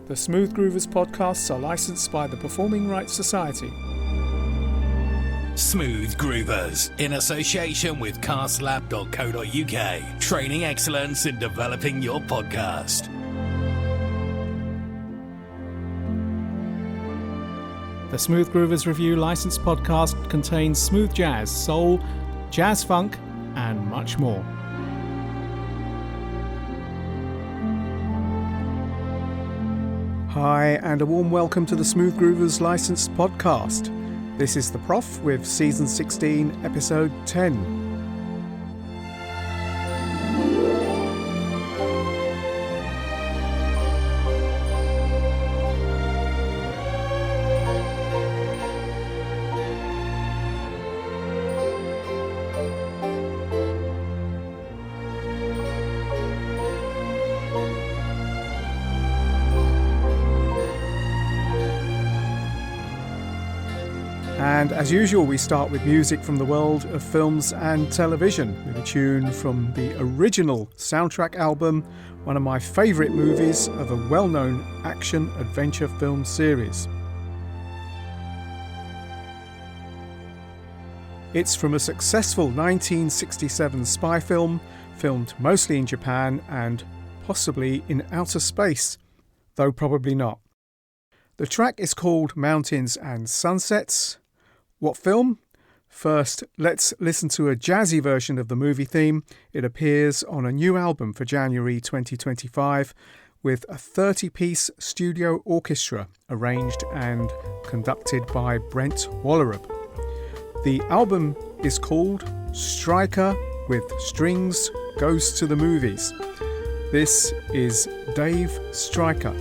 The Smooth Groovers podcasts are licensed by the Performing Rights Society. Smooth Groovers, in association with castlab.co.uk, training excellence in developing your podcast. The Smooth Groovers Review licensed podcast contains smooth jazz, soul, jazz funk, and much more. Hi, and a warm welcome to the Smooth Groovers licensed podcast. This is The Prof with Season 16, Episode 10. And as usual, we start with music from the world of films and television, with a tune from the original soundtrack album, one of my favourite movies of a well-known action-adventure film series. It's from a successful 1967 spy film, filmed mostly in Japan and possibly in outer space, though probably not. The track is called Mountains and Sunsets. What film? First, let's listen to a jazzy version of the movie theme. It appears on a new album for January 2025 with a 30-piece studio orchestra arranged and conducted by Brent Wallerup. The album is called Striker with Strings Goes to the Movies. This is Dave Stryker.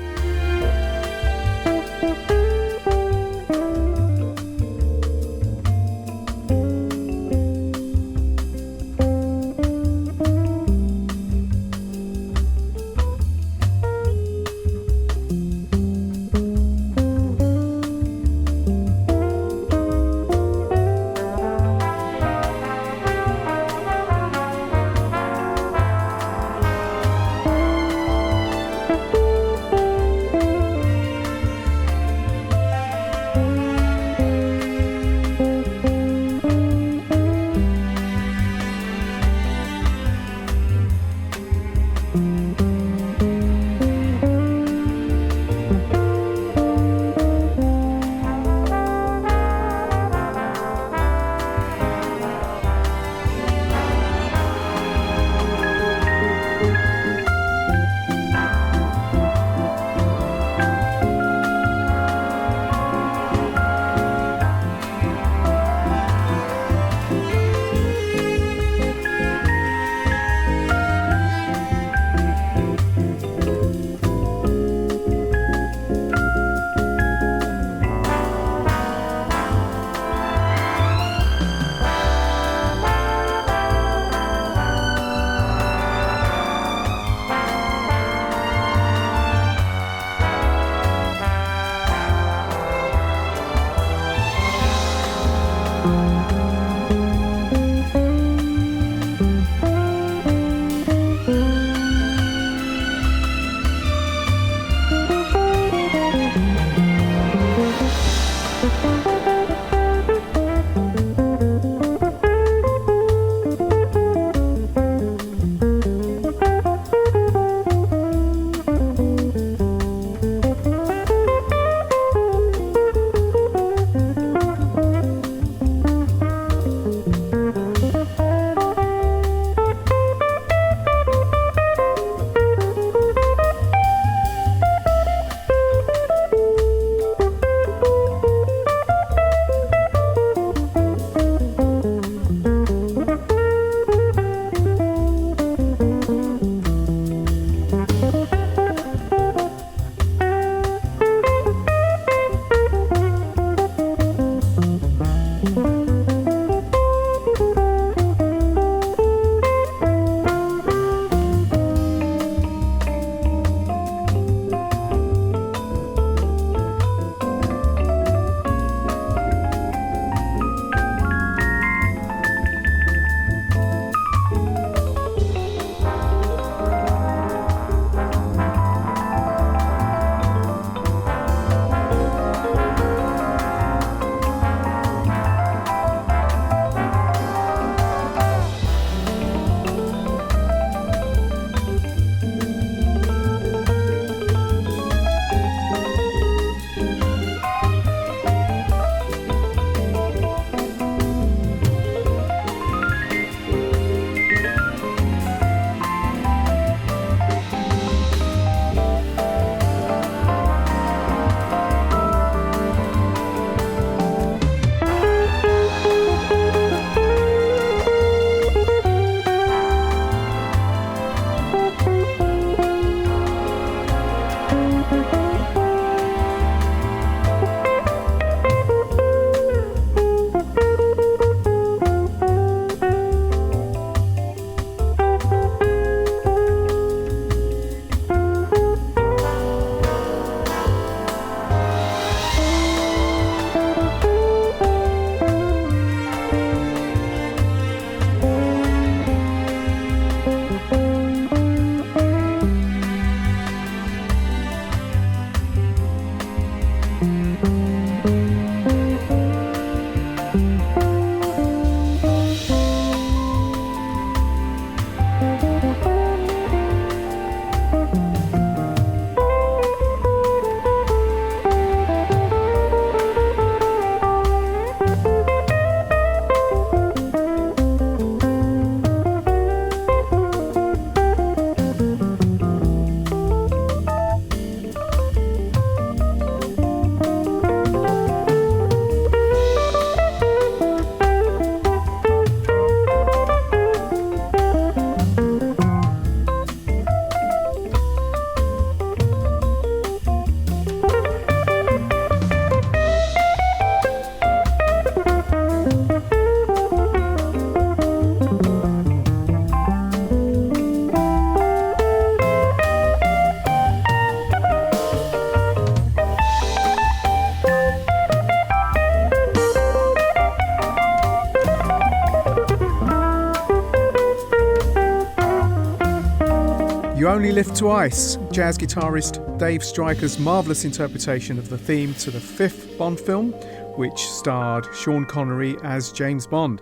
You Only Live Twice, jazz guitarist Dave Stryker's marvellous interpretation of the theme to the fifth Bond film, which starred Sean Connery as James Bond.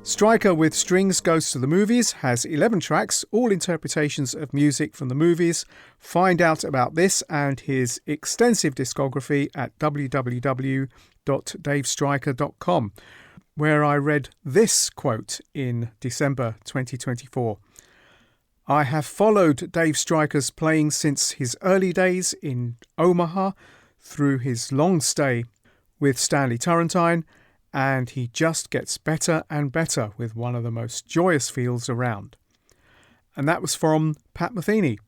Stryker with Strings Goes to the Movies has 11 tracks, all interpretations of music from the movies. Find out about this and his extensive discography at www.davestryker.com, where I read this quote in December 2024. I have followed Dave Stryker's playing since his early days in Omaha through his long stay with Stanley Turrentine, and he just gets better and better with one of the most joyous feels around. And that was from Pat Metheny.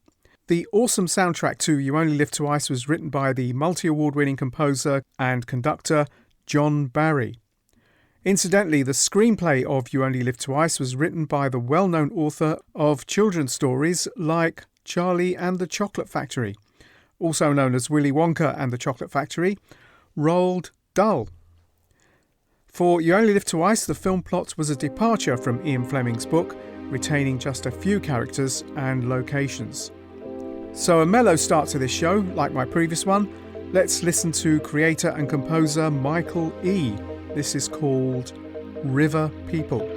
The awesome soundtrack to You Only Live Twice was written by the multi-award winning composer and conductor John Barry. Incidentally, the screenplay of You Only Live Twice was written by the well-known author of children's stories like Charlie and the Chocolate Factory, also known as Willy Wonka and the Chocolate Factory, Roald Dahl. For You Only Live Twice, the film plot was a departure from Ian Fleming's book, retaining just a few characters and locations. So a mellow start to this show, like my previous one. Let's listen to creator and composer Michael E. This is called River People.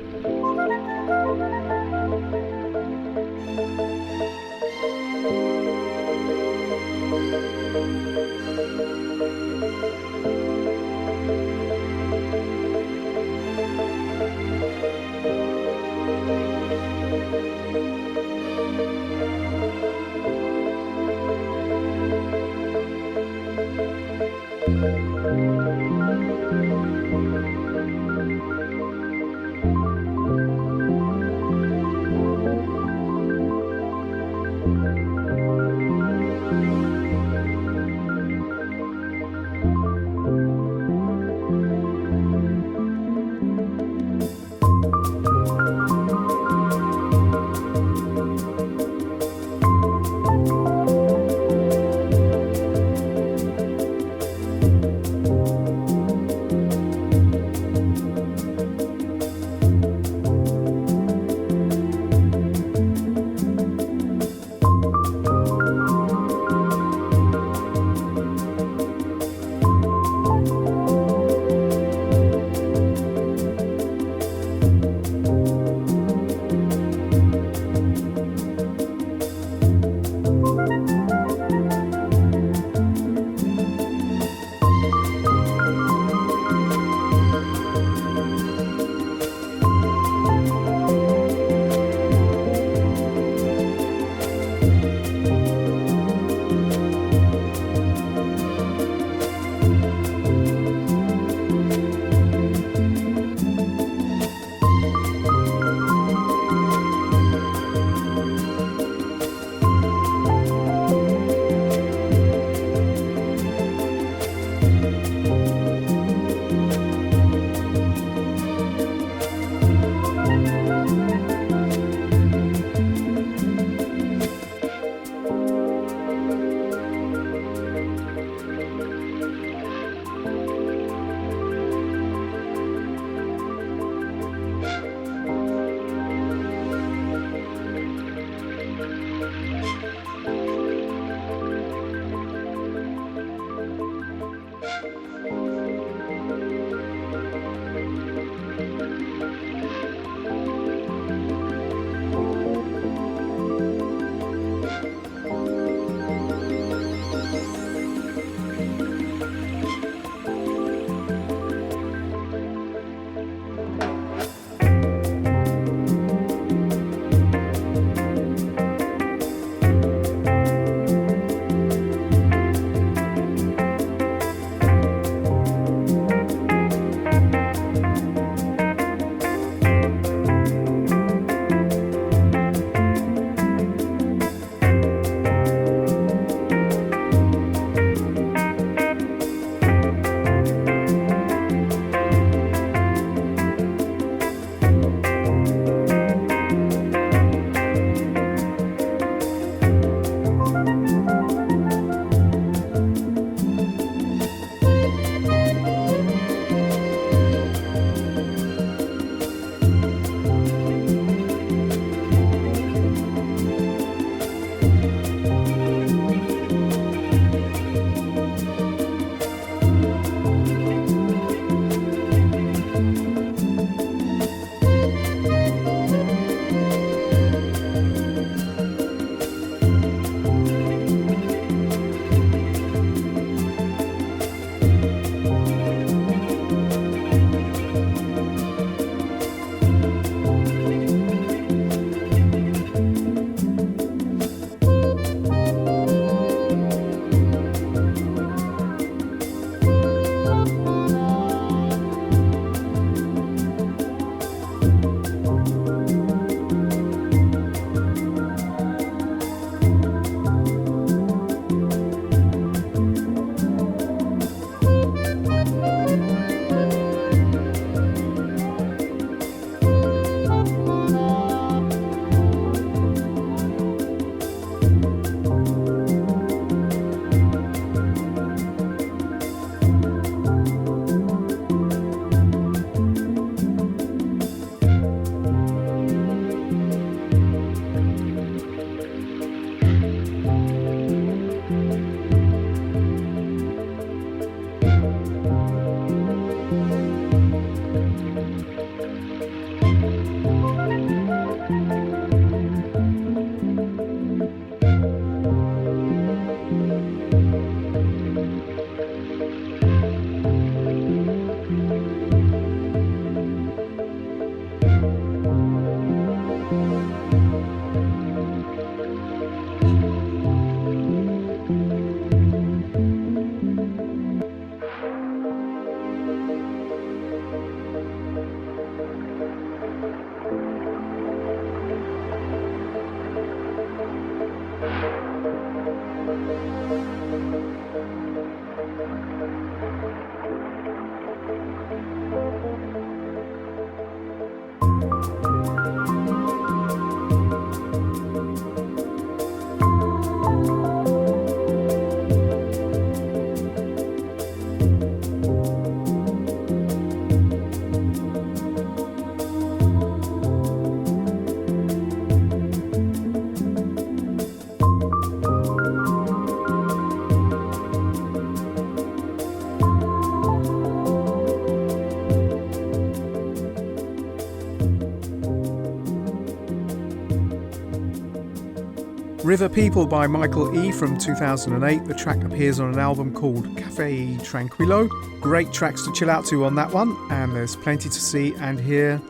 River People by Michael E. from 2008. The track appears on an album called Café Tranquillo. Great tracks to chill out to on that one, and there's plenty to see and hear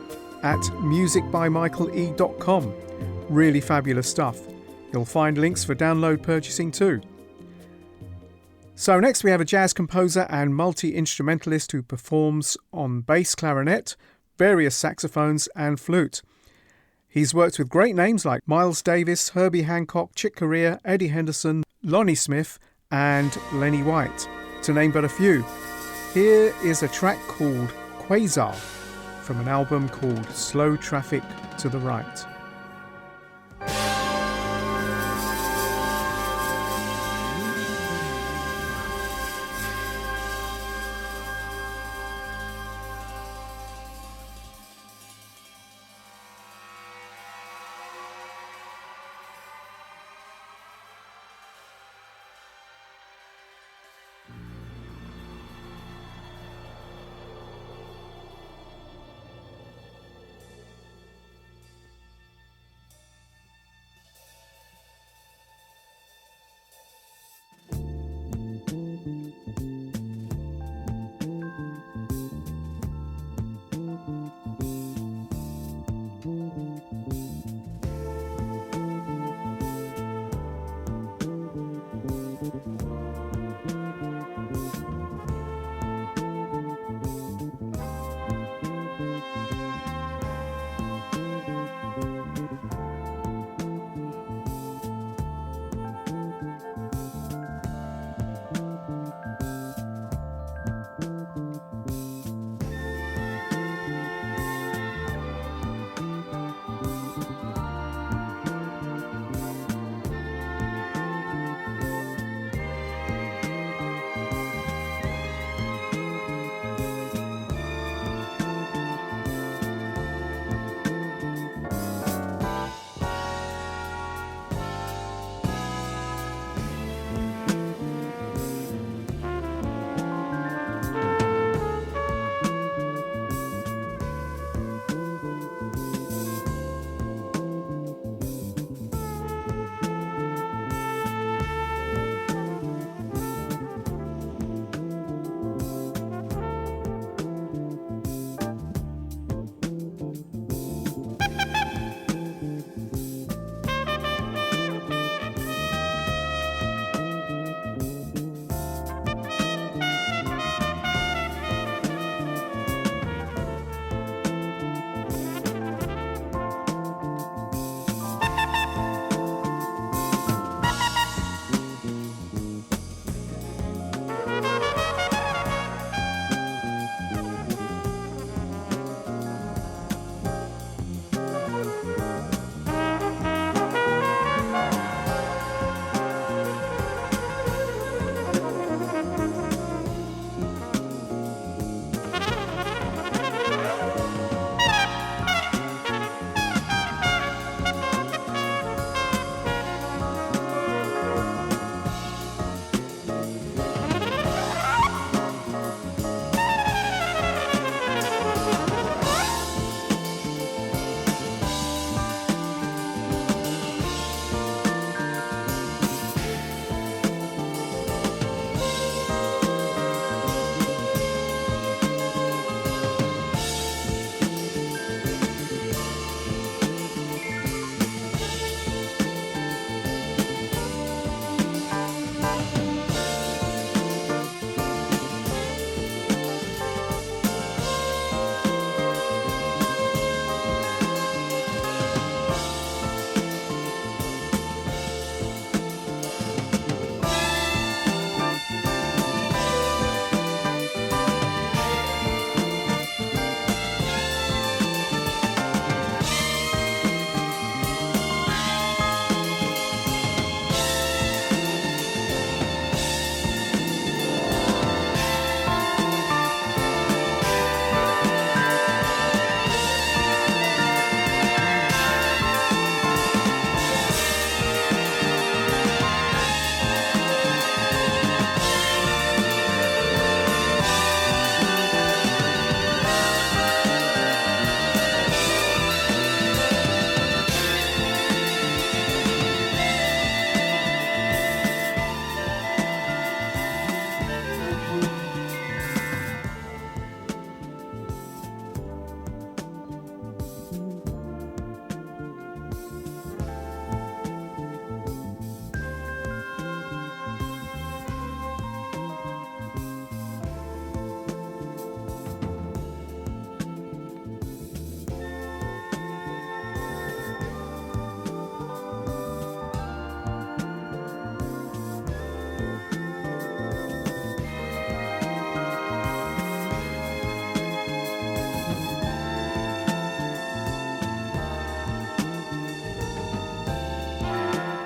at musicbymichaele.com. Really fabulous stuff. You'll find links for download purchasing too. So next we have a jazz composer and multi-instrumentalist who performs on bass clarinet, various saxophones and flute. He's worked with great names like Miles Davis, Herbie Hancock, Chick Corea, Eddie Henderson, Lonnie Smith and Lenny White, to name but a few. Here is a track called Quasar from an album called Slow Traffic to the Right.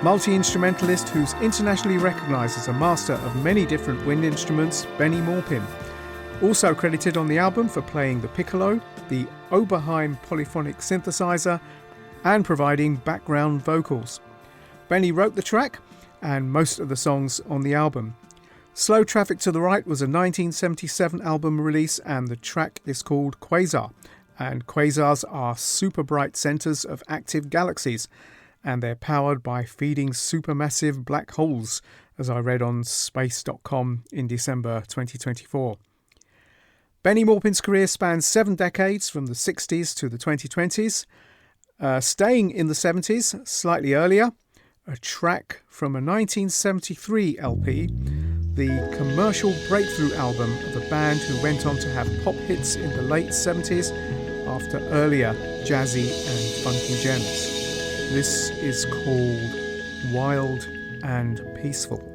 Multi-instrumentalist who's internationally recognised as a master of many different wind instruments, Benny Maupin. Also credited on the album for playing the piccolo, the Oberheim polyphonic synthesizer, and providing background vocals. Benny wrote the track and most of the songs on the album. Slow Traffic to the Right was a 1977 album release, and the track is called Quasar. And quasars are super bright centres of active galaxies, and they're powered by feeding supermassive black holes, as I read on space.com in December 2024. Benny Maupin's career spans 7 decades, from the 60s to the 2020s. Staying in the 70s, slightly earlier, a track from a 1973 LP, the commercial breakthrough album of a band who went on to have pop hits in the late 70s after earlier jazzy and funky gems. This is called Wild and Peaceful.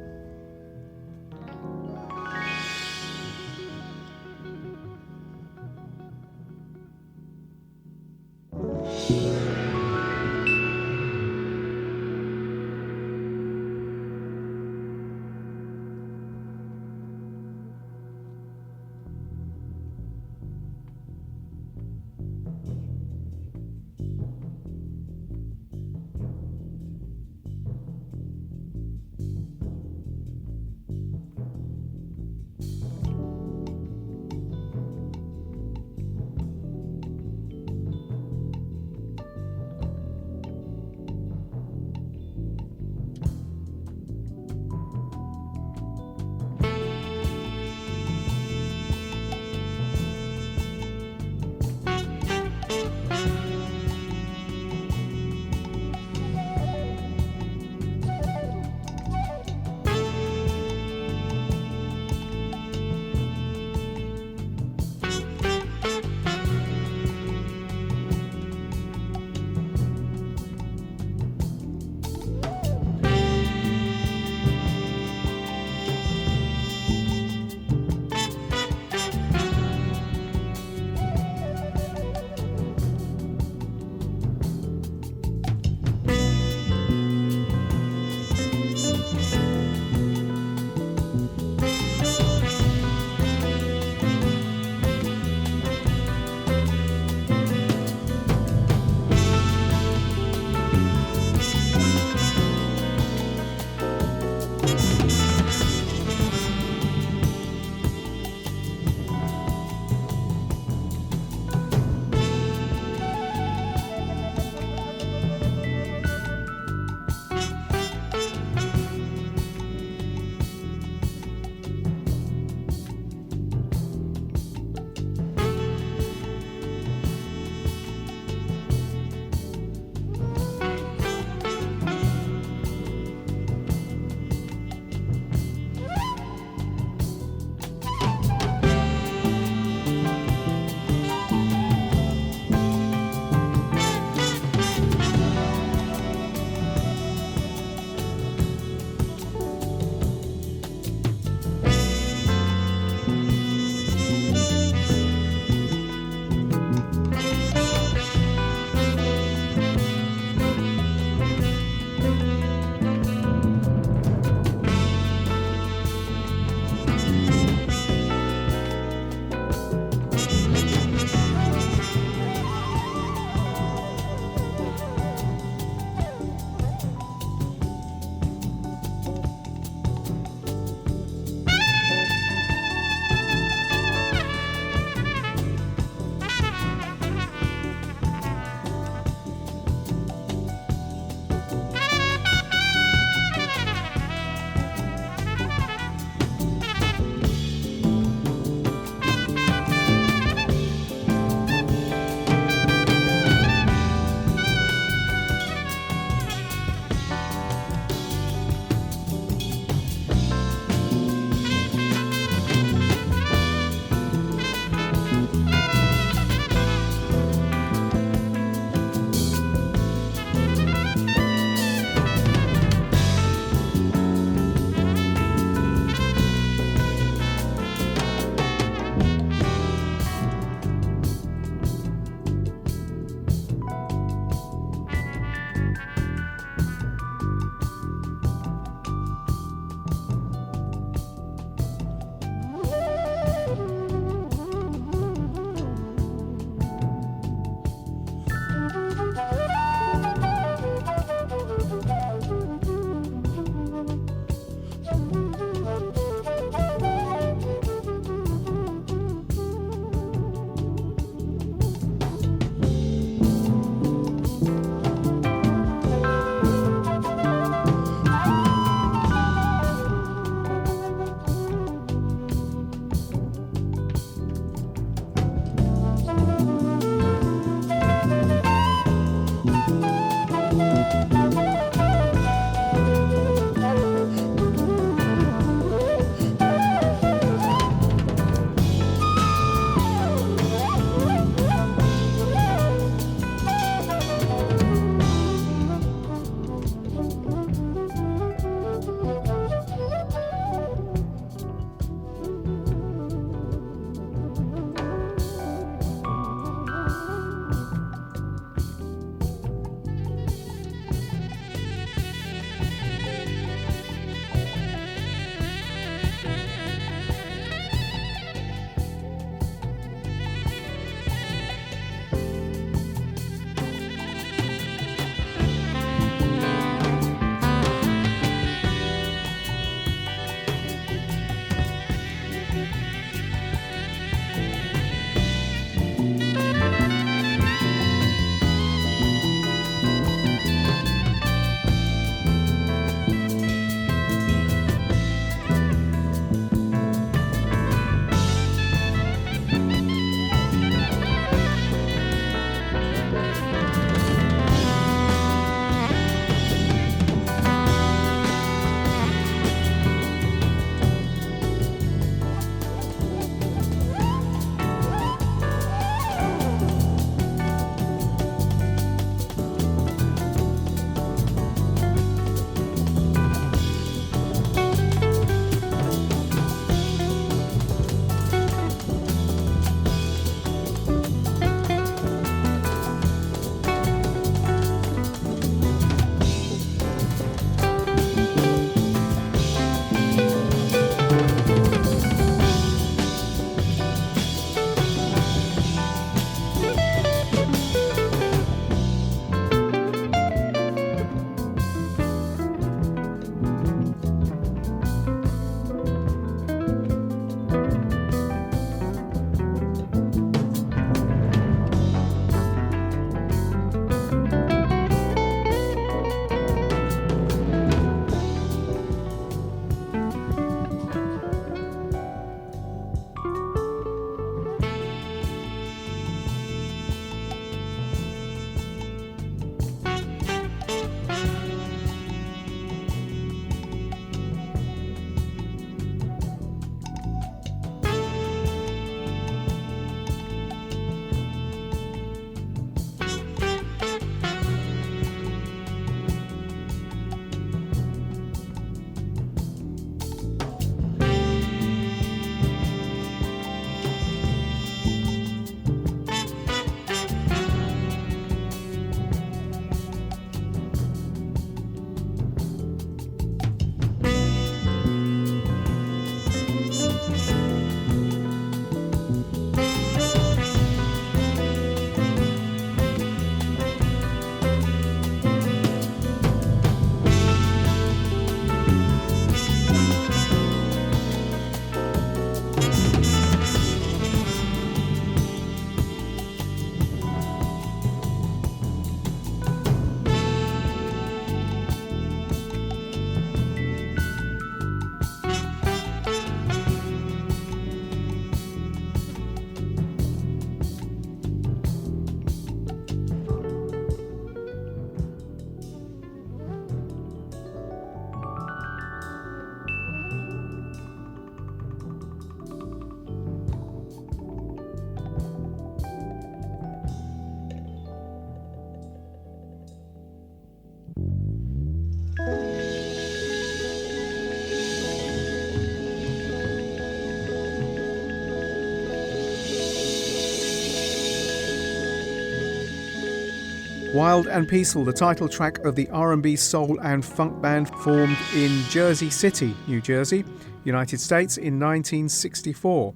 Wild and Peaceful, the title track of the R&B soul and funk band formed in Jersey City, New Jersey, United States in 1964,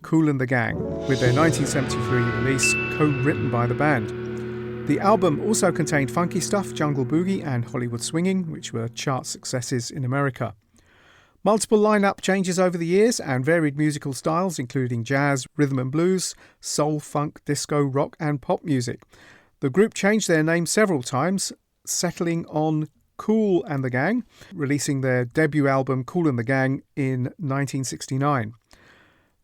Kool and the Gang, with their 1973 release co-written by the band. The album also contained Funky Stuff, Jungle Boogie and Hollywood Swinging, which were chart successes in America. Multiple lineup changes over the years and varied musical styles, including jazz, rhythm and blues, soul, funk, disco, rock and pop music. The group changed their name several times, settling on Kool and the Gang, releasing their debut album Kool and the Gang in 1969.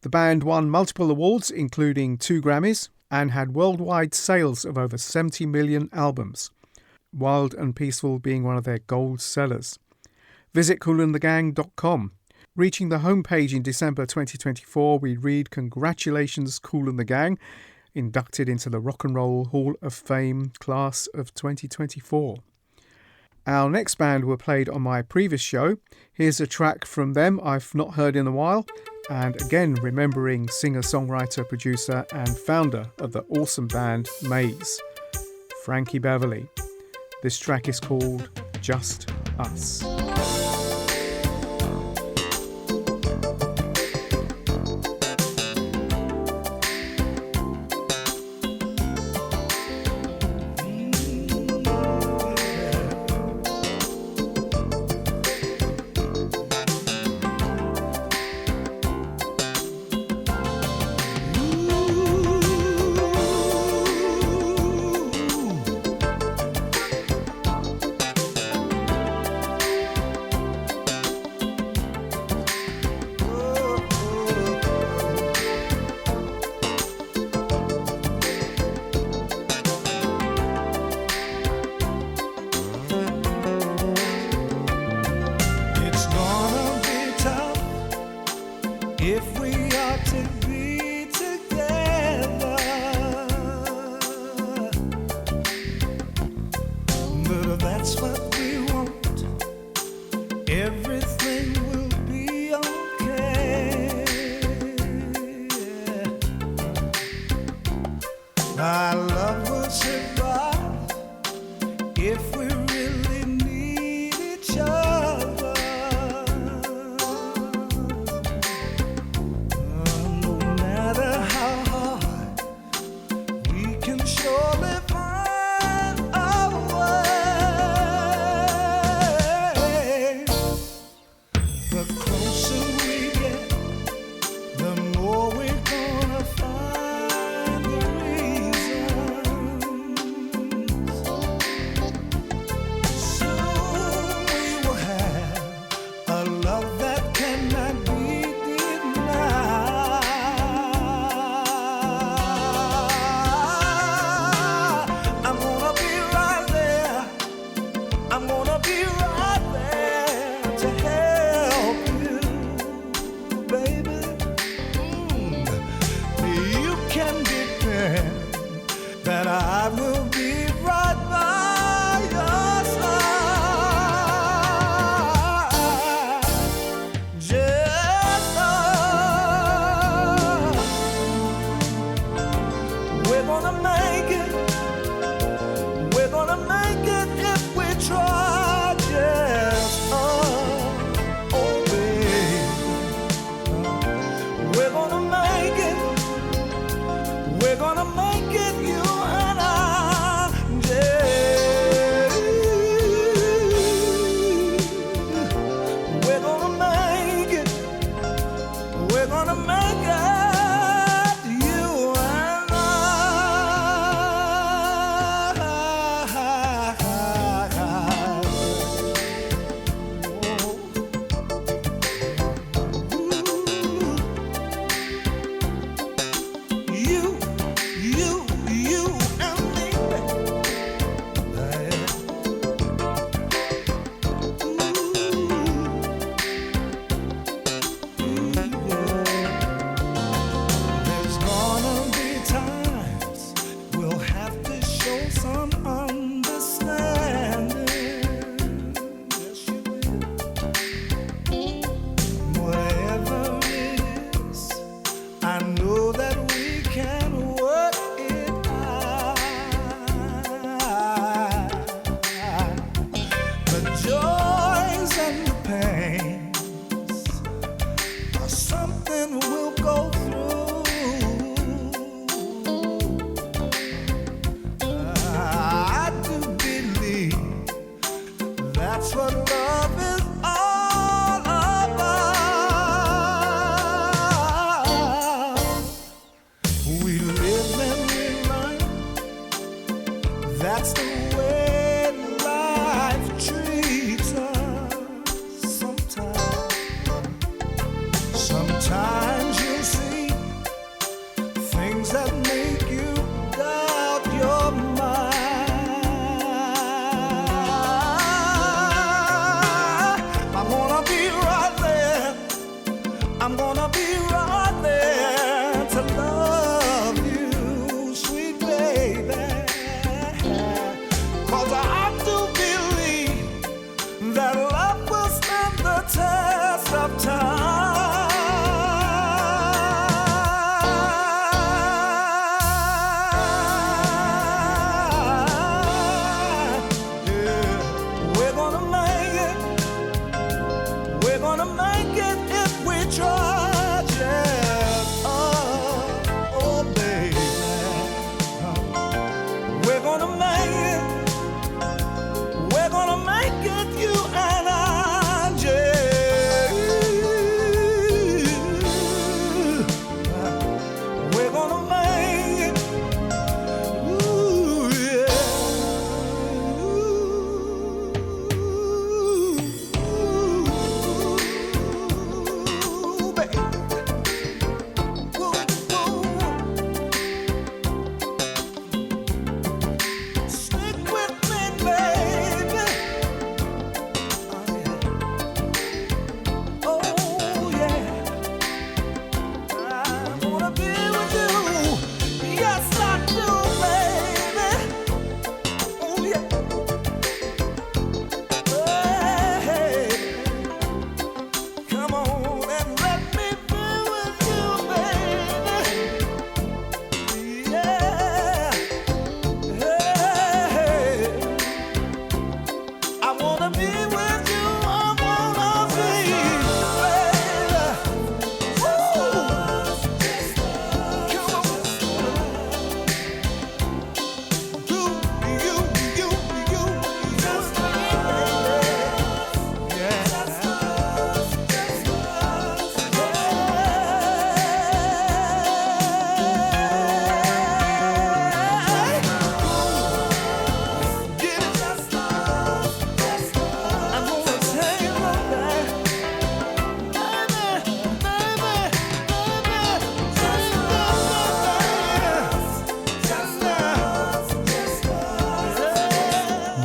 The band won multiple awards, including 2 Grammys, and had worldwide sales of over 70 million albums, Wild and Peaceful being one of their gold sellers. Visit koolandthegang.com. Reaching the homepage in December 2024, we read, "Congratulations, Kool and the Gang, inducted into the Rock and Roll Hall of Fame class of 2024. Our next band were played on my previous show. Here's a track from them I've not heard in a while, and again remembering singer, songwriter, producer and founder of the awesome band Maze, Frankie Beverly. This track is called Just Us. something we'll go through. I do believe that's what love is all about. We live and we learn. That's the way life treats us. Sometimes you'll see things that make you doubt your mind. I'm gonna be right there. I'm gonna be right there to love you, sweet baby. 'Cause I do believe that love will stand the test of time.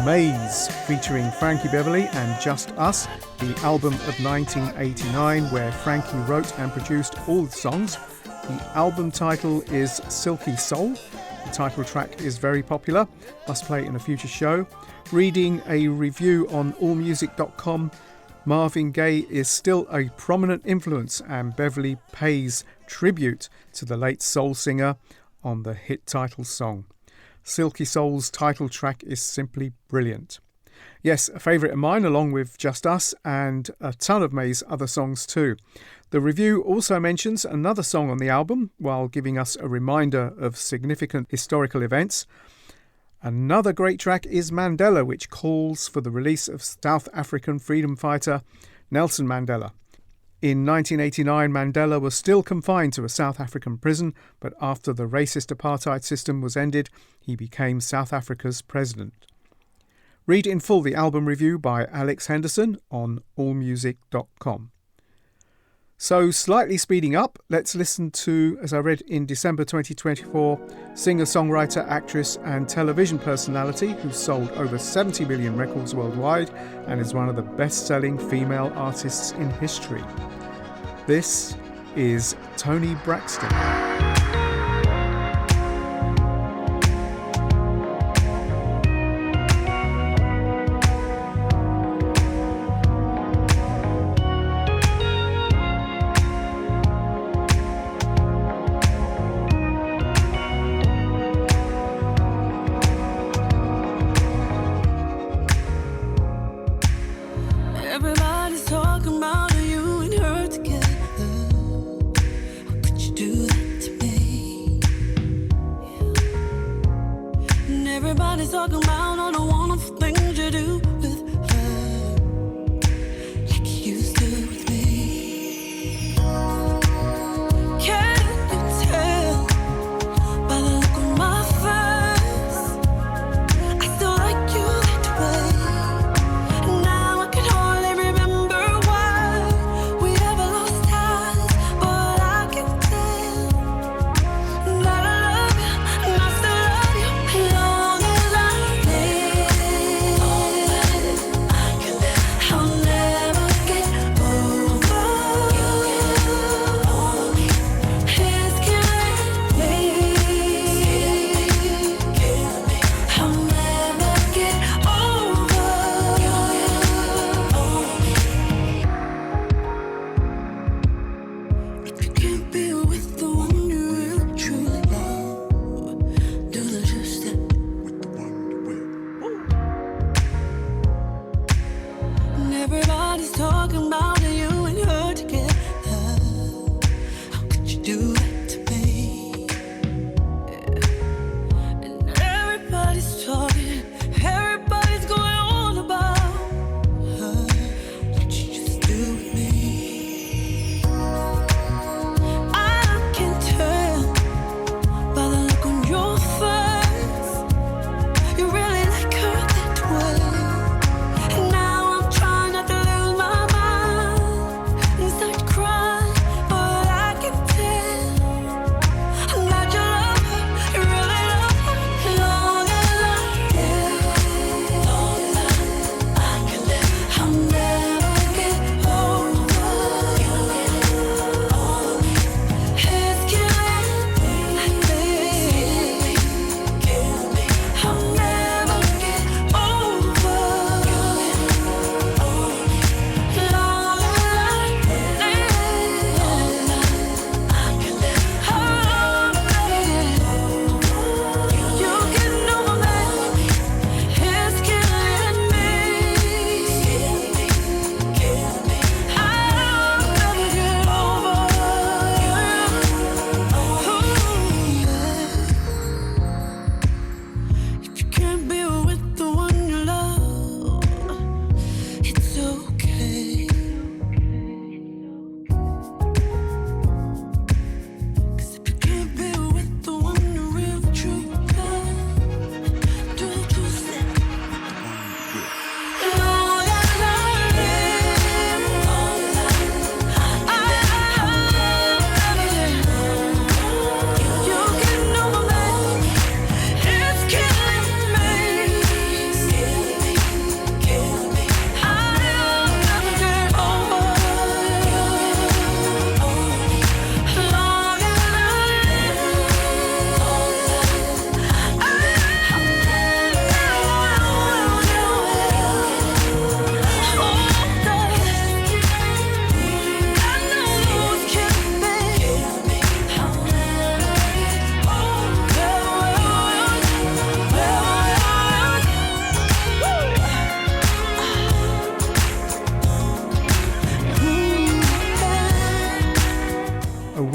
Maze, featuring Frankie Beverly and Just Us, the album of 1989 where Frankie wrote and produced all the songs. The album title is Silky Soul. The title track is very popular. Must play it in a future show. Reading a review on allmusic.com, Marvin Gaye is still a prominent influence and Beverly pays tribute to the late soul singer on the hit title song. Silky Soul's title track is simply brilliant. Yes, a favourite of mine along with Just Us and a ton of May's other songs too. The review also mentions another song on the album while giving us a reminder of significant historical events. Another great track is Mandela, which calls for the release of South African freedom fighter Nelson Mandela. In 1989, Mandela was still confined to a South African prison, but after the racist apartheid system was ended, he became South Africa's president. Read in full the album review by Alex Henderson on allmusic.com. So, slightly speeding up, let's listen to, as I read in December 2024, singer-songwriter, actress and television personality who sold over 70 million records worldwide and is one of the best-selling female artists in history. This is Toni Braxton. Everybody's talking about you and her together.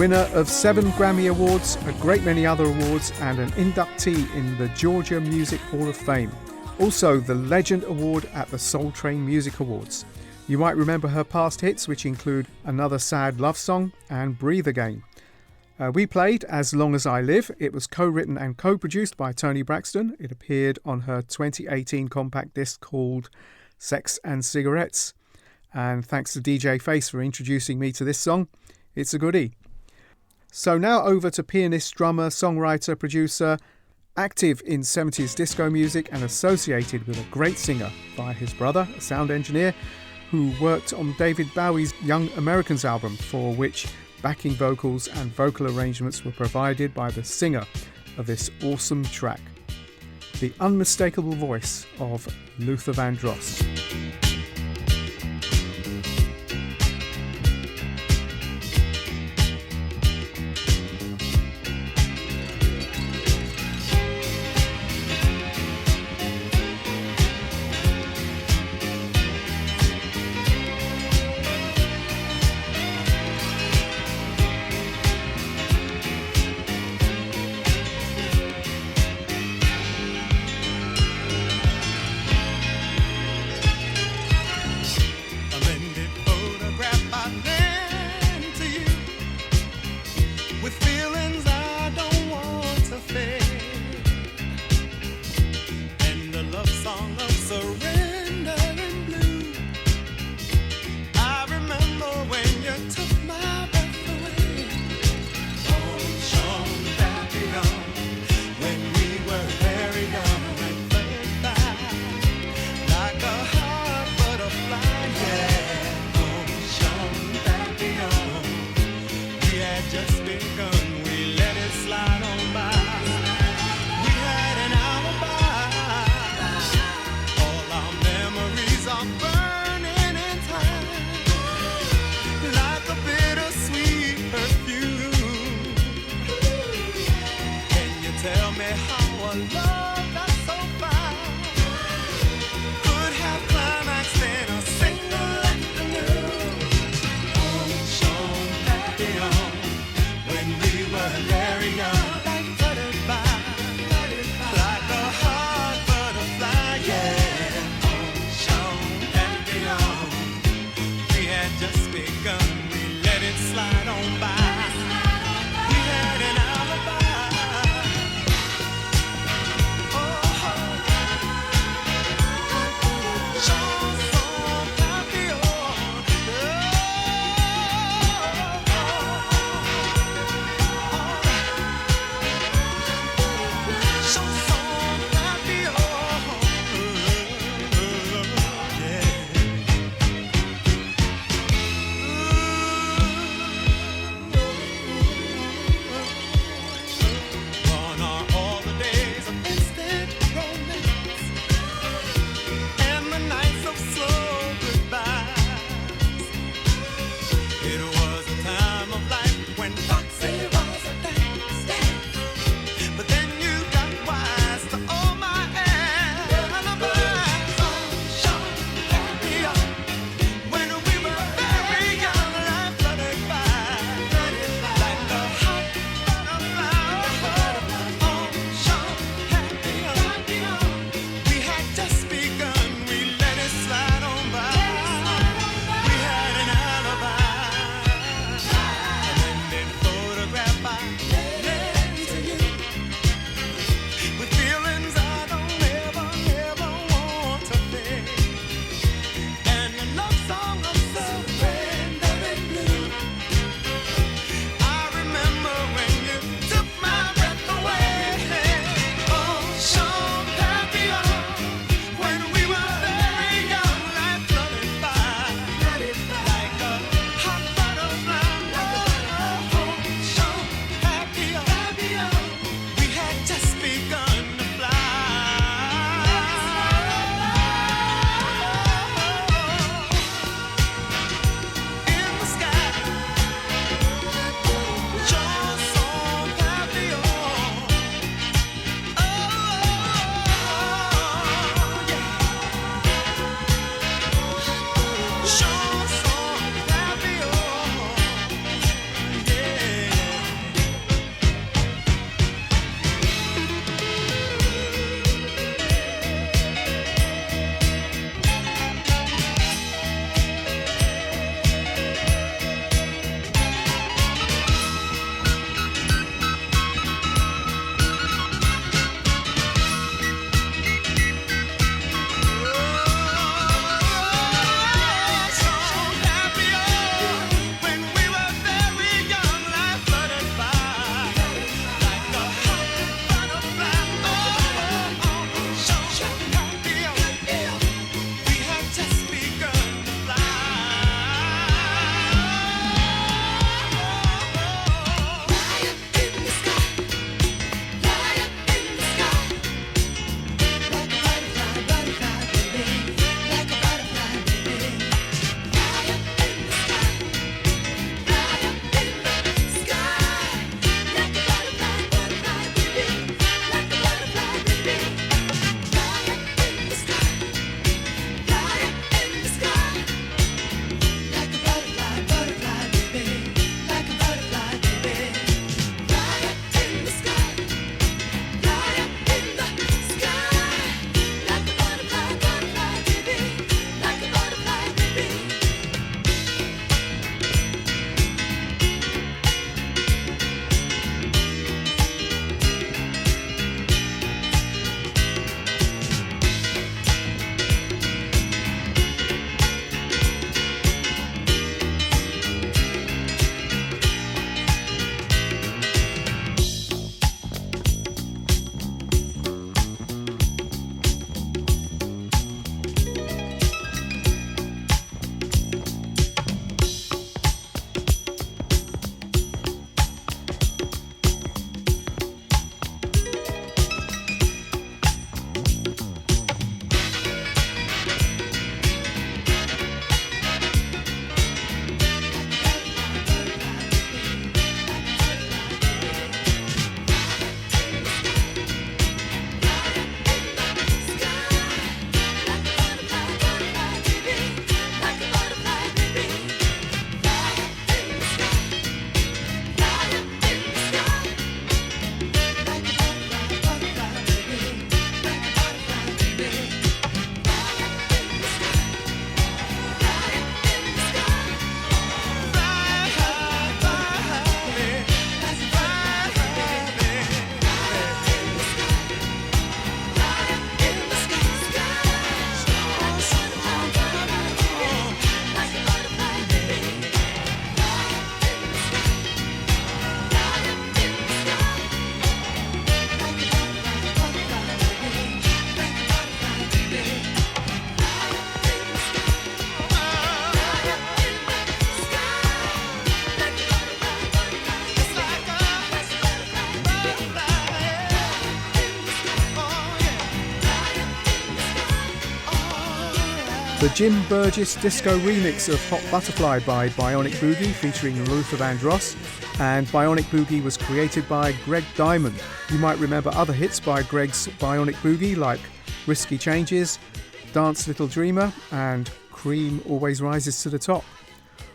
Winner of 7 Grammy Awards, a great many other awards, and an inductee in the Georgia Music Hall of Fame. Also, the Legend Award at the Soul Train Music Awards. You might remember her past hits, which include Another Sad Love Song and Breathe Again. We played As Long As I Live. It was co-written and co-produced by Toni Braxton. It appeared on her 2018 compact disc called Sex and Cigarettes. And thanks to DJ Face for introducing me to this song. It's a goodie. So now over to pianist, drummer, songwriter, producer, active in 70s disco music and associated with a great singer via his brother, a sound engineer, who worked on David Bowie's Young Americans album, for which backing vocals and vocal arrangements were provided by the singer of this awesome track, the unmistakable voice of Luther Vandross. Like a bittersweet perfume. The Jim Burgess disco remix of Hot Butterfly by Bionic Boogie featuring Luther Vandross, and Bionic Boogie was created by Greg Diamond. You might remember other hits by Greg's Bionic Boogie like Risky Changes, Dance Little Dreamer and Cream Always Rises to the Top.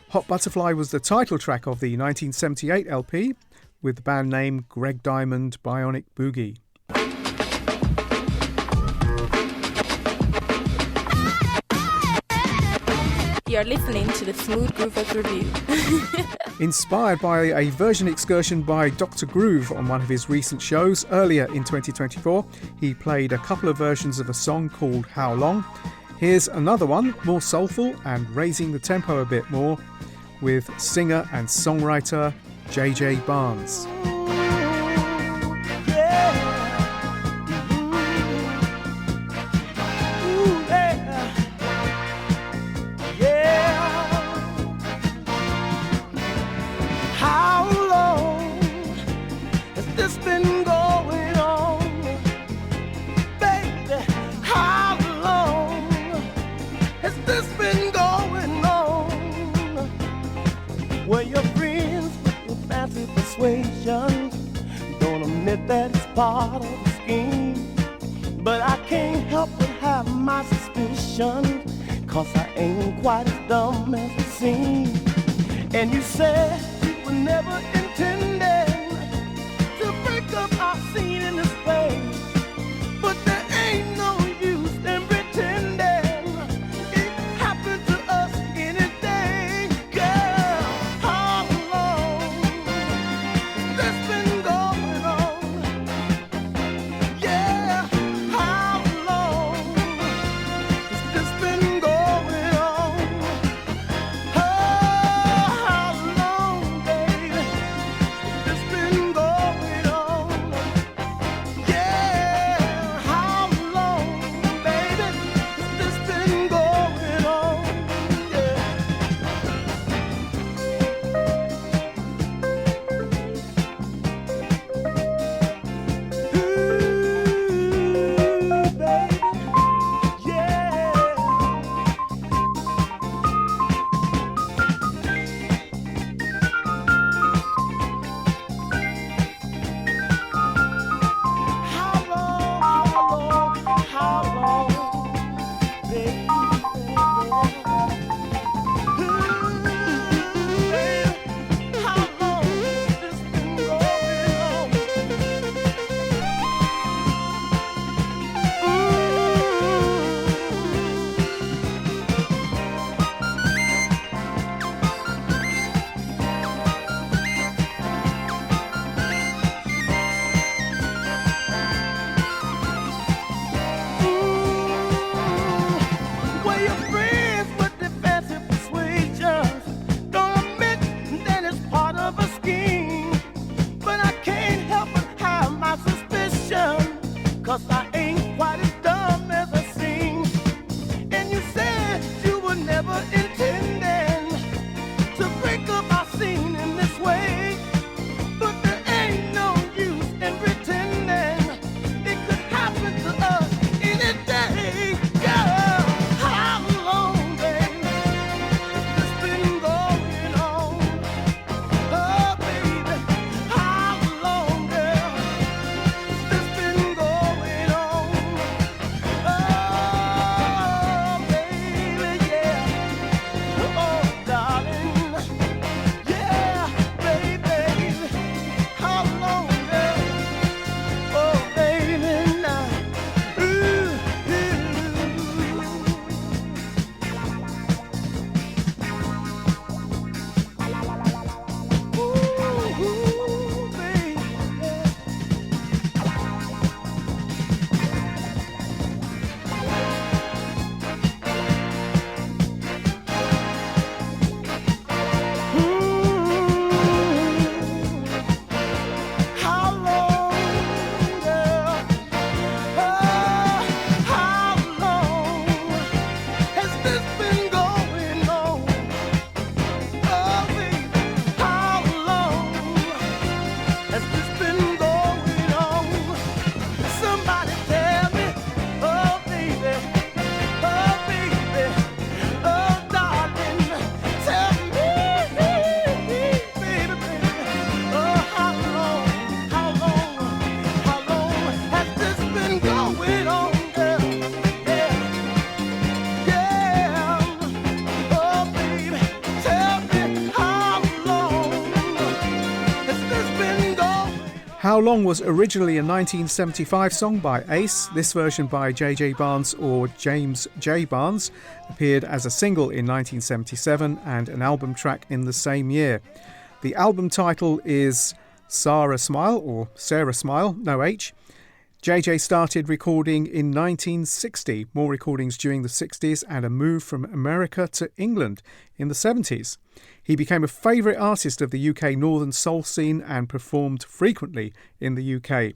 Hot Butterfly was the title track of the 1978 LP with the band name Greg Diamond Bionic Boogie. You're listening to the Smooth Groovers Review. Inspired by a version excursion by Dr. Groove on one of his recent shows earlier in 2024, he played a couple of versions of a song called How Long. Here's another one, more soulful and raising the tempo a bit more, with singer and songwriter J.J. Barnes. Don't admit that it's part of the scheme, but I can't help but have my suspicion, 'cause I ain't quite as dumb as it seems. And you said you were never intending to break up our scene in this place, but there ain't no use in pretending it happened to us any day, girl. How long this been going on? Yeah, how long has this been going on? Oh, how long, baby? How Long was originally a 1975 song by Ace. This version by J.J. Barnes or James J. Barnes appeared as a single in 1977 and an album track in the same year. The album title is Sarah Smile or Sarah Smile, no H. JJ started recording in 1960, more recordings during the 60s, and a move from America to England in the 70s. He became a favourite artist of the UK Northern Soul scene and performed frequently in the UK.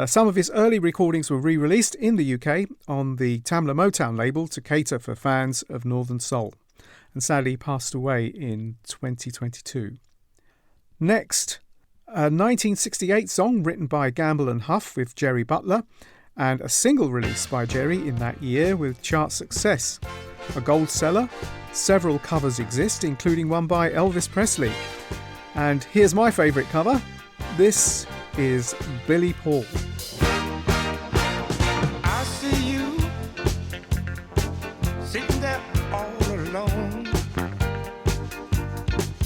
Some of his early recordings were re-released in the UK on the Tamla Motown label to cater for fans of Northern Soul, and sadly passed away in 2022. Next, a 1968 song written by Gamble and Huff with Jerry Butler, and a single released by Jerry in that year with chart success. A gold seller, several covers exist, including one by Elvis Presley. And here's my favourite cover. This is Billy Paul. I see you sitting there all alone,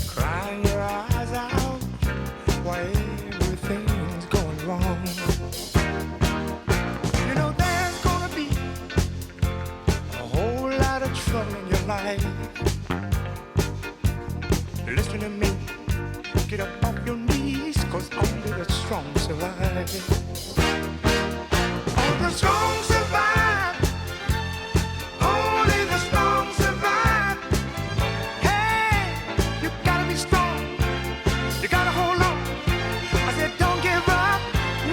crying your eyes out while everything's going wrong. You know there's gonna be a whole lot of trouble in your life. Listen to me, get up off your knees, 'cause only the strong survive. Only the strong survive. Only the strong survive. Hey, you gotta be strong. You gotta hold on. I said don't give up.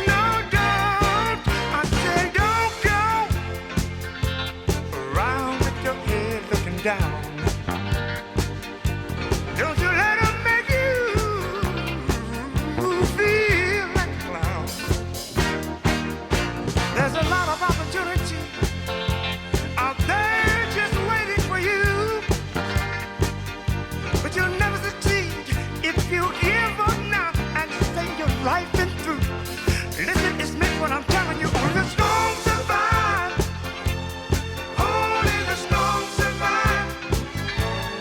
No, don't. I said don't go around with your head looking down. Don't you let 'em make you feel like a clown. There's a lot of opportunity out there just waiting for you, but you'll never succeed if you give up now and say your life been through. Listen, it's meant what I'm telling you. Only the strong survive. Only the strong survive.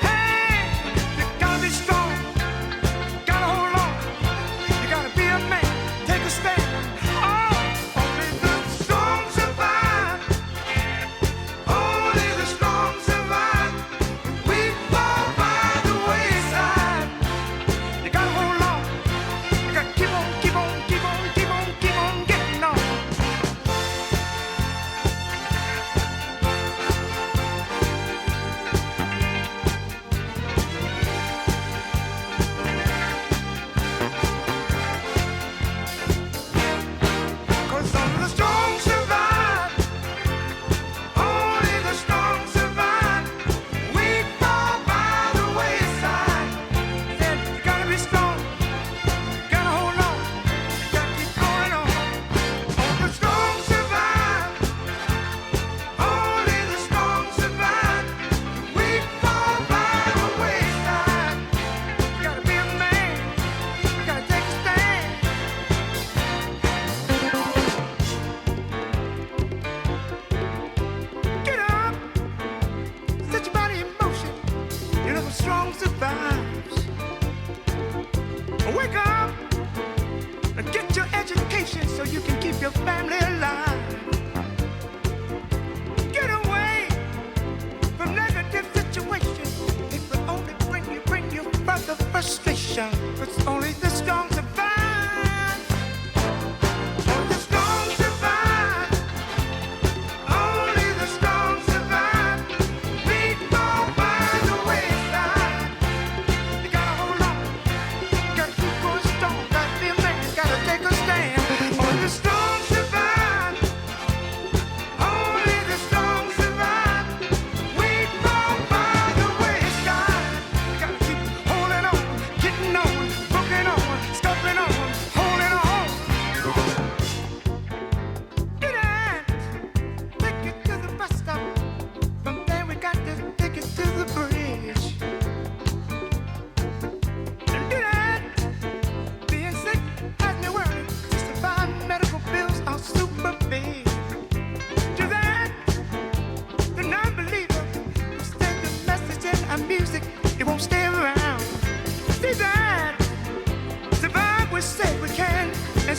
Hey, you gotta be strong. Gotta hold on. You gotta be a man. Take a stand. Oh, only the strong survive. Only the strong survive. We fall by the wayside. You gotta hold on. You gotta keep on, keep on, keep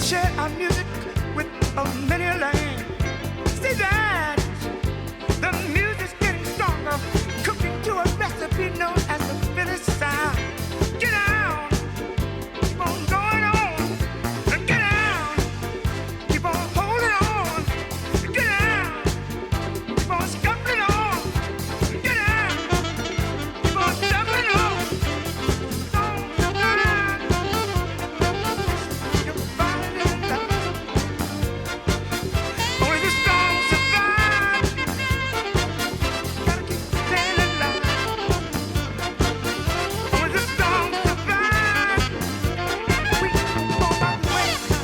share our music with many a land. See that the music's getting stronger, cooking to a recipe known as the Philly sound. Get down, keep on going on, and get down, keep on holding on, get down, keep on scuffling on, get down, keep on scuffling on. Only the strong survive. Gotta keep staying alive. Only the strong survive. We go by the wayside.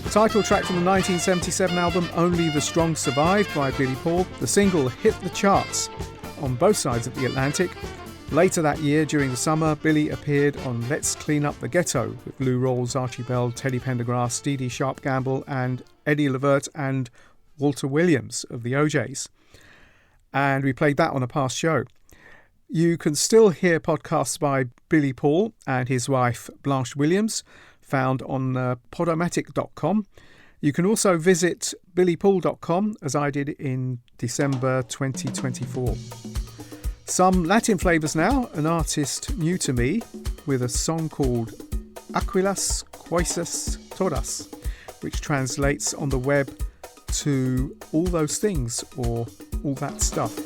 The title track from the 1977 album Only the Strong Survive by Billy Paul. The single hit the charts on both sides of the Atlantic. Later that year, during the summer, Billy appeared on Let's Clean Up the Ghetto with Lou Rawls, Archie Bell, Teddy Pendergrass, Stevie Sharp Gamble and Eddie Levert and Walter Williams of the OJs. And we played that on a past show. You can still hear podcasts by Billy Paul and his wife Blanche Williams, found on podomatic.com. You can also visit billypaul.com, as I did in December 2024. Some Latin flavours now, an artist new to me with a song called Aquilas Coisas Todas, which translates on the web to all those things or all that stuff.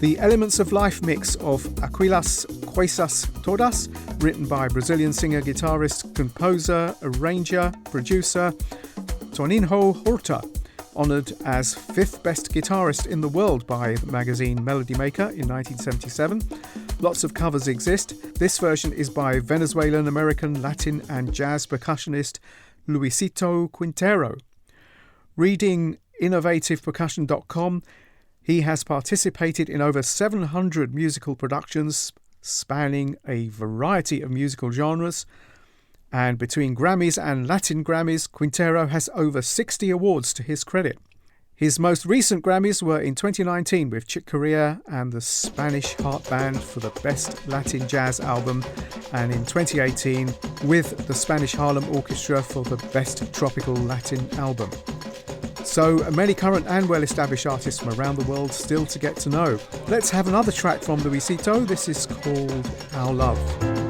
The Elements of Life mix of Aquilas Coisas Todas, written by Brazilian singer, guitarist, composer, arranger, producer Toninho Horta, honoured as 5th best guitarist in the world by the magazine Melody Maker in 1977. Lots of covers exist. This version is by Venezuelan, American, Latin and jazz percussionist Luisito Quintero. Reading innovativepercussion.com, he has participated in over 700 musical productions spanning a variety of musical genres, and between Grammys and Latin Grammys, Quintero has over 60 awards to his credit. His most recent Grammys were in 2019 with Chick Corea and the Spanish Heart Band for the Best Latin Jazz Album, and in 2018 with the Spanish Harlem Orchestra for the Best Tropical Latin Album. So many current and well-established artists from around the world still to get to know. Let's have another track from Luisito. This is called Our Love.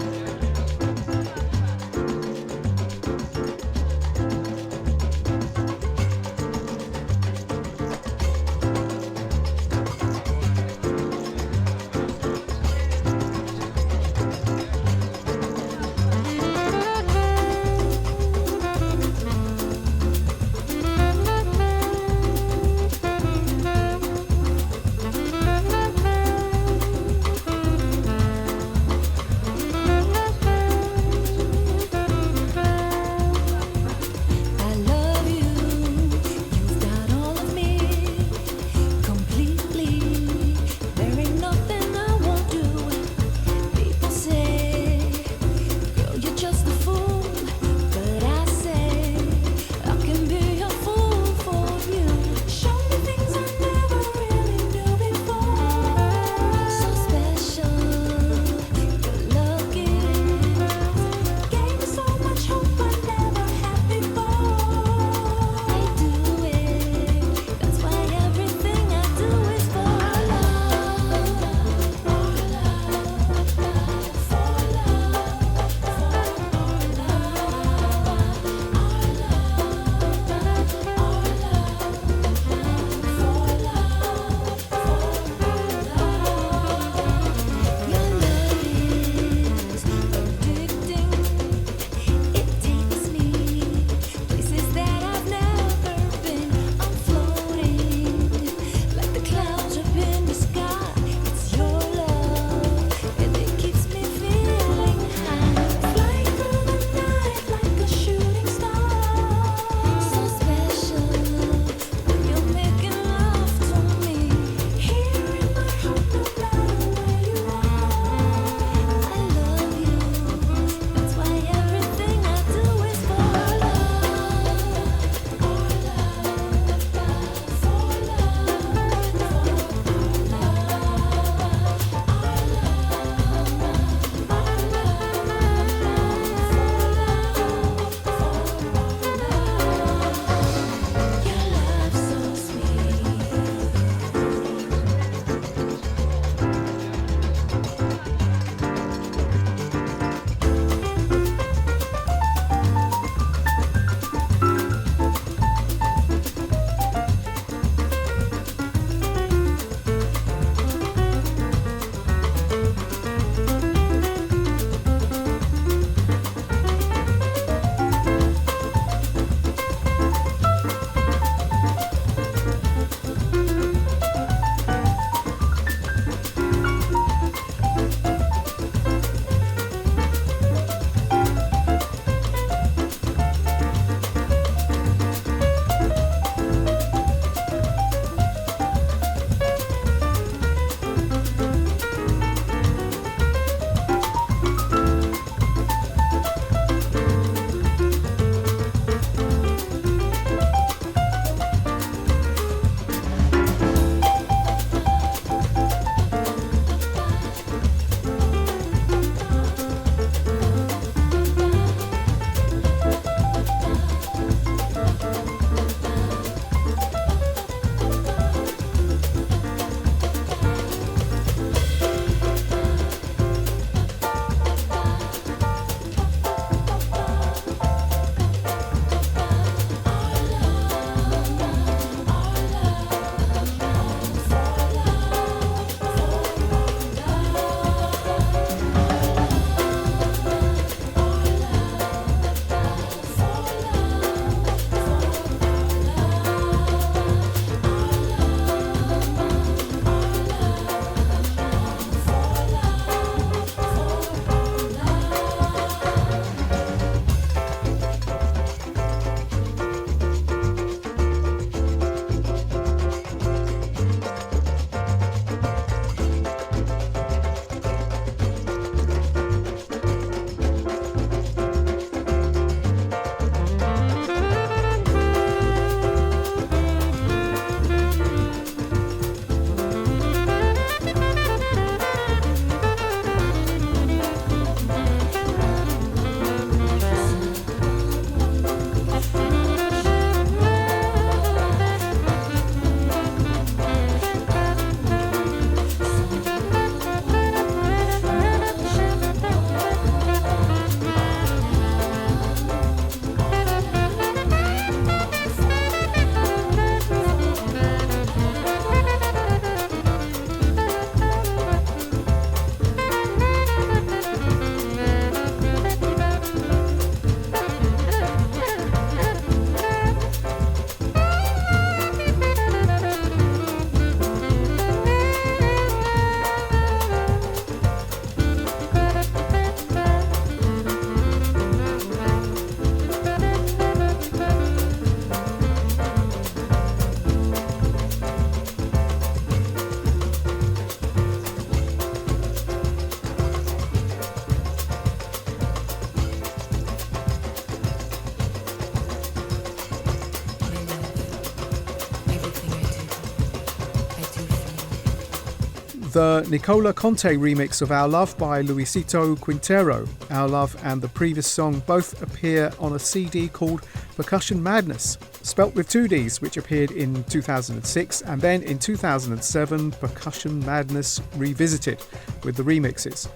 The Nicola Conte remix of Our Love by Luisito Quintero. Our Love and the previous song both appear on a CD called Percussion Madness, spelt with 2 Ds, which appeared in 2006, and then in 2007 Percussion Madness Revisited with the remixes.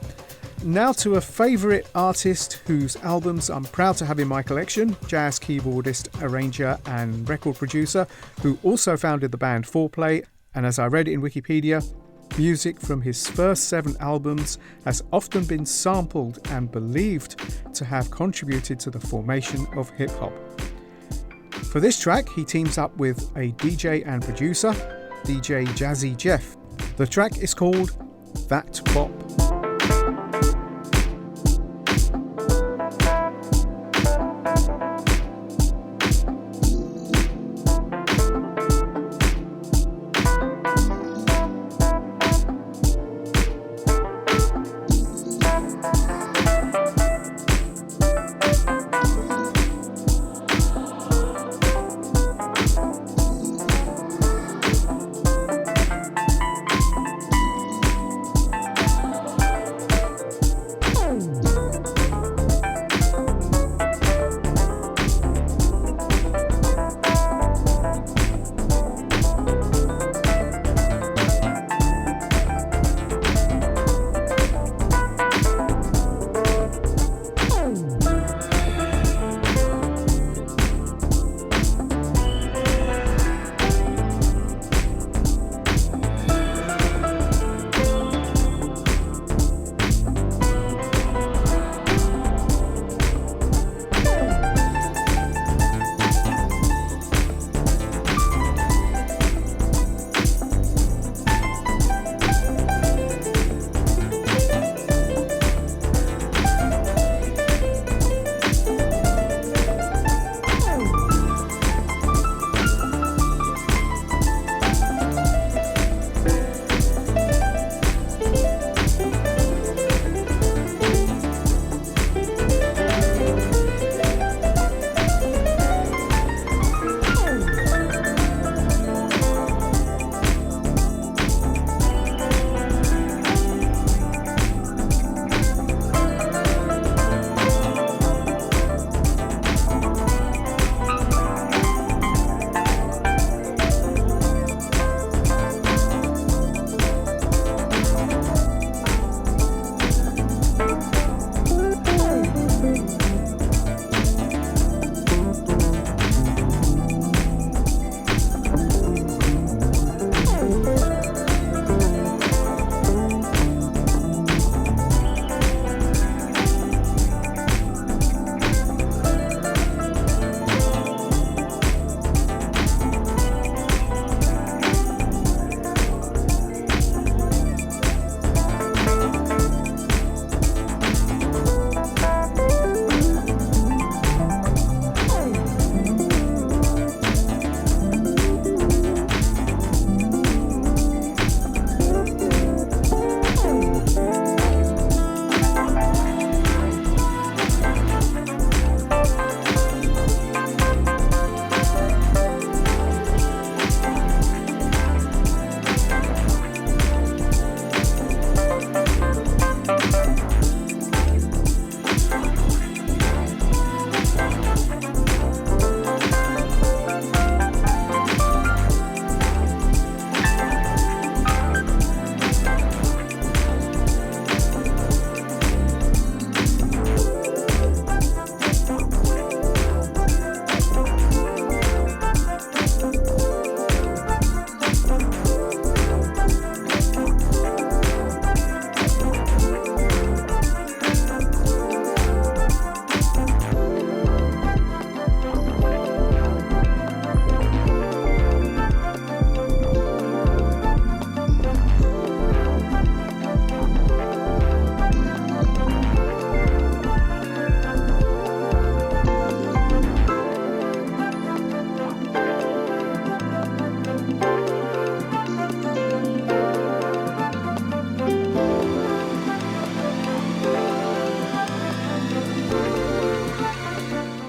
Now to a favourite artist whose albums I'm proud to have in my collection, jazz keyboardist, arranger and record producer who also founded the band 4Play, and as I read in Wikipedia, music from his first 7 albums has often been sampled and believed to have contributed to the formation of hip-hop. For this track, he teams up with a DJ and producer, DJ Jazzy Jeff. The track is called That Bop.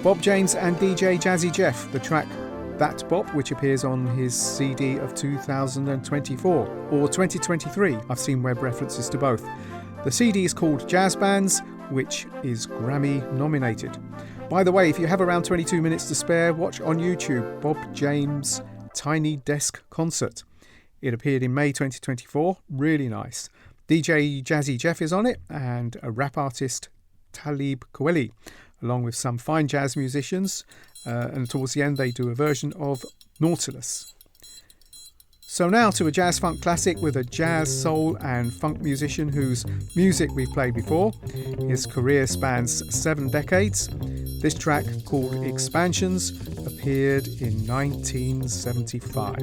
Bob James and DJ Jazzy Jeff, the track That Bop, which appears on his CD of 2024 or 2023. I've seen web references to both. The CD is called Jazz Bands, which is Grammy nominated. By the way, if you have around 22 minutes to spare, watch on YouTube Bob James' Tiny Desk Concert. It appeared in May 2024. Really nice. DJ Jazzy Jeff is on it, and a rap artist, Talib Kweli, along with some fine jazz musicians. And towards the end, they do a version of Nautilus. So now to a jazz funk classic with a jazz, soul and funk musician whose music we've played before. His career spans 7 decades. This track, called Expansions, appeared in 1975.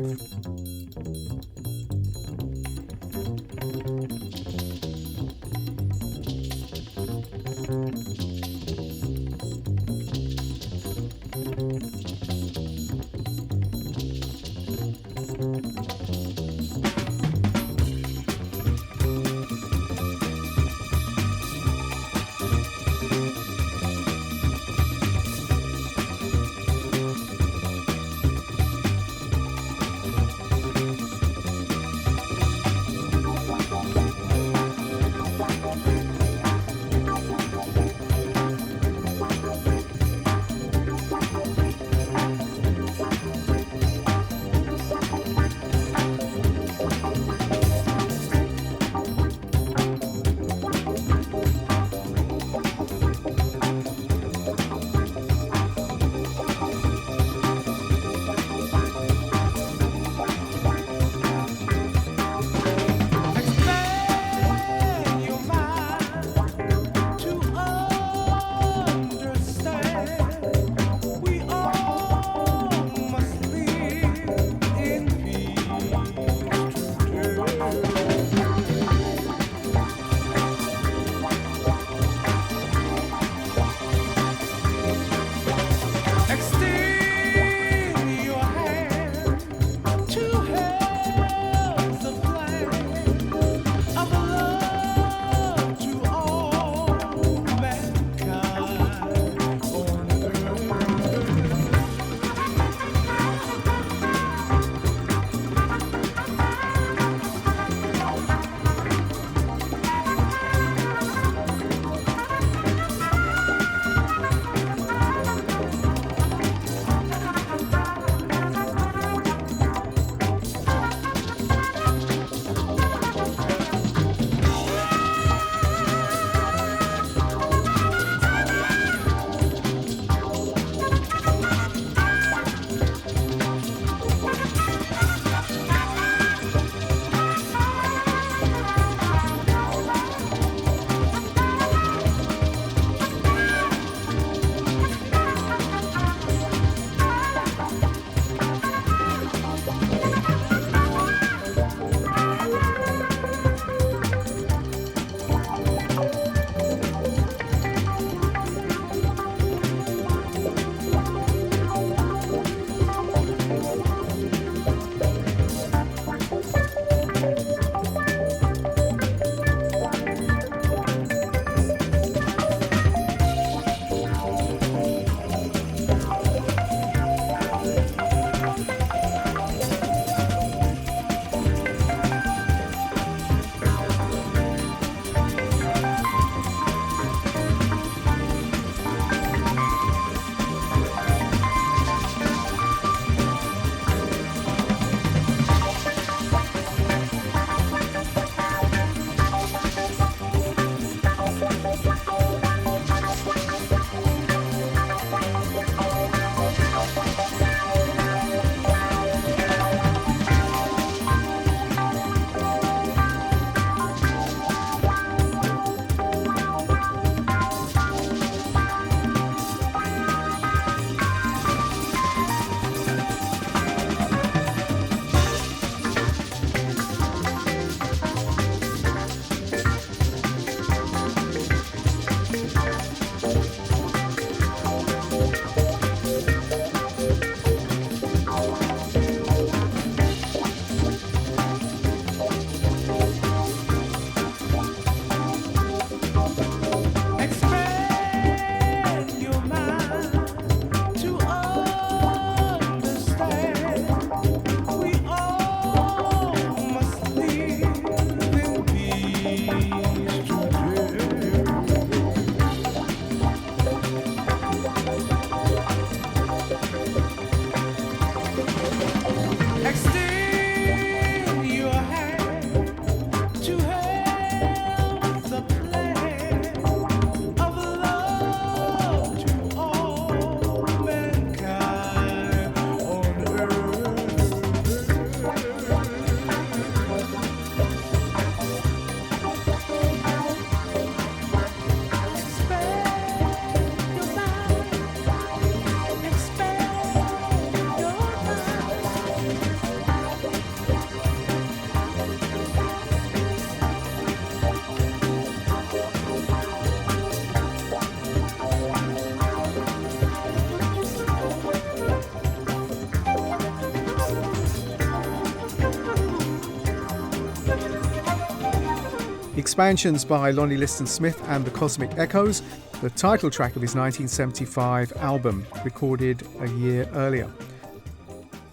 Expansions by Lonnie Liston Smith and the Cosmic Echoes, the title track of his 1975 album, recorded a year earlier.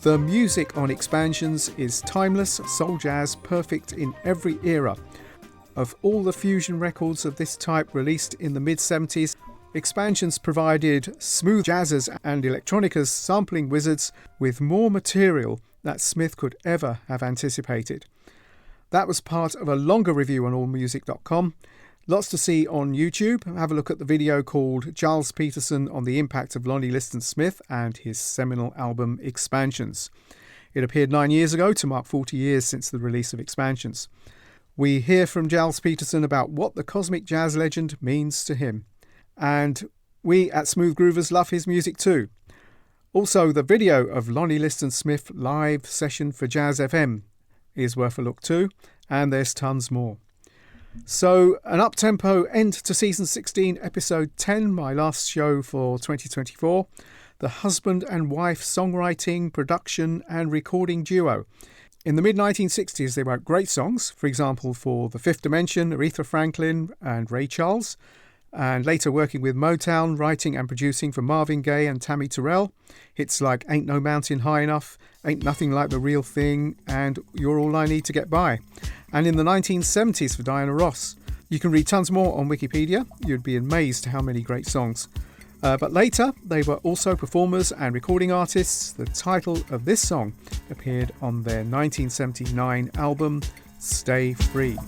The music on Expansions is timeless, soul jazz, perfect in every era. Of all the fusion records of this type released in the mid-70s, Expansions provided smooth jazzers and electronicas sampling wizards with more material that Smith could ever have anticipated. That was part of a longer review on allmusic.com. Lots to see on YouTube. Have a look at the video called Giles Peterson on the Impact of Lonnie Liston Smith and his seminal album Expansions. It appeared 9 years ago to mark 40 years since the release of Expansions. We hear from Giles Peterson about what the cosmic jazz legend means to him. And we at Smooth Groovers love his music too. Also, the video of Lonnie Liston Smith live session for Jazz FM is worth a look too, and there's tons more. So, an up-tempo end to Season 16, Episode 10, my last show for 2024, the husband and wife songwriting, production and recording duo. In the mid-1960s, they wrote great songs, for example, for The Fifth Dimension, Aretha Franklin and Ray Charles, and later working with Motown, writing and producing for Marvin Gaye and Tammy Terrell. Hits like Ain't No Mountain High Enough, Ain't Nothing Like the Real Thing, and You're All I Need to Get By. And in the 1970s for Diana Ross. You can read tons more on Wikipedia. You'd be amazed how many great songs. But later, they were also performers and recording artists. The title of this song appeared on their 1979 album, Stay Free.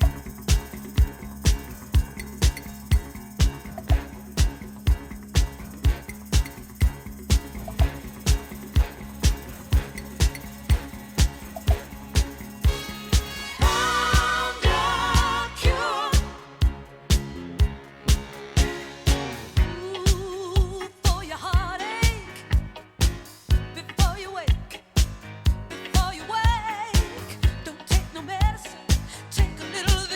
Take a little of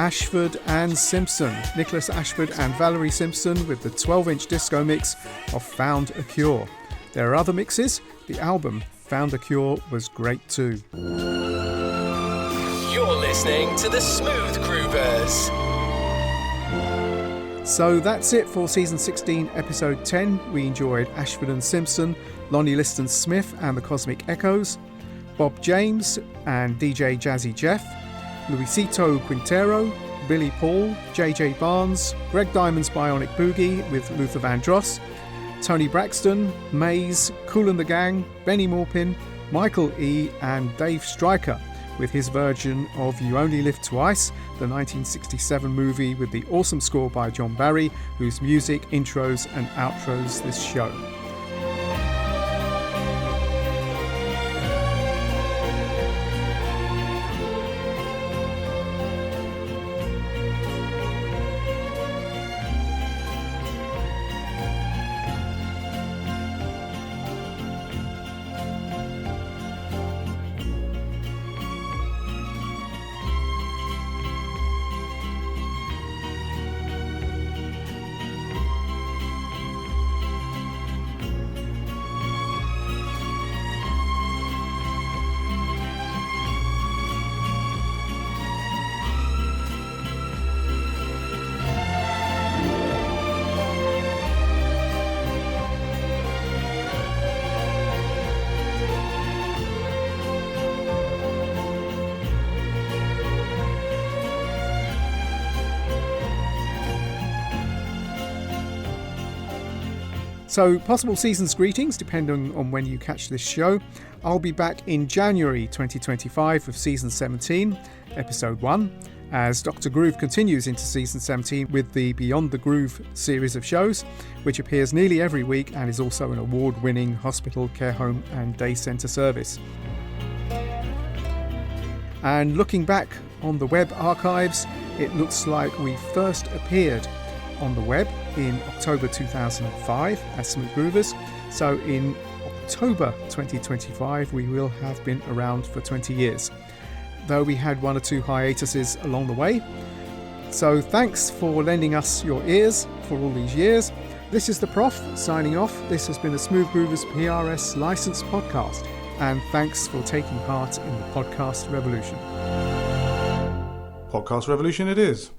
Ashford and Simpson. Nicholas Ashford and Valerie Simpson with the 12-inch disco mix of Found a Cure. There are other mixes. The album Found a Cure was great too. You're listening to the Smooth Groovers. So that's it for Season 16, Episode 10. We enjoyed Ashford and Simpson, Lonnie Liston Smith and the Cosmic Echoes, Bob James and DJ Jazzy Jeff, Luisito Quintero, Billy Paul, JJ Barnes, Greg Diamond's Bionic Boogie with Luther Vandross, Tony Braxton, Maze, Kool and the Gang, Benny Maupin, Michael E and Dave Stryker with his version of You Only Live Twice, the 1967 movie with the awesome score by John Barry, whose music intros and outros this show. So, possible season's greetings, depending on when you catch this show. I'll be back in January 2025 with Season 17, Episode 1, as Dr. Groove continues into Season 17 with the Beyond the Groove series of shows, which appears nearly every week and is also an award-winning hospital, care home and day centre service. And looking back on the web archives, it looks like we first appeared on the web in October 2005 as Smooth Groovers. So in October 2025 we will have been around for 20 years, though we had one or two hiatuses along the way. So thanks for lending us your ears for all these years. This is the Prof signing off. This has been a Smooth Groovers PRS licensed podcast, and thanks for taking part in the podcast revolution. Podcast revolution it is.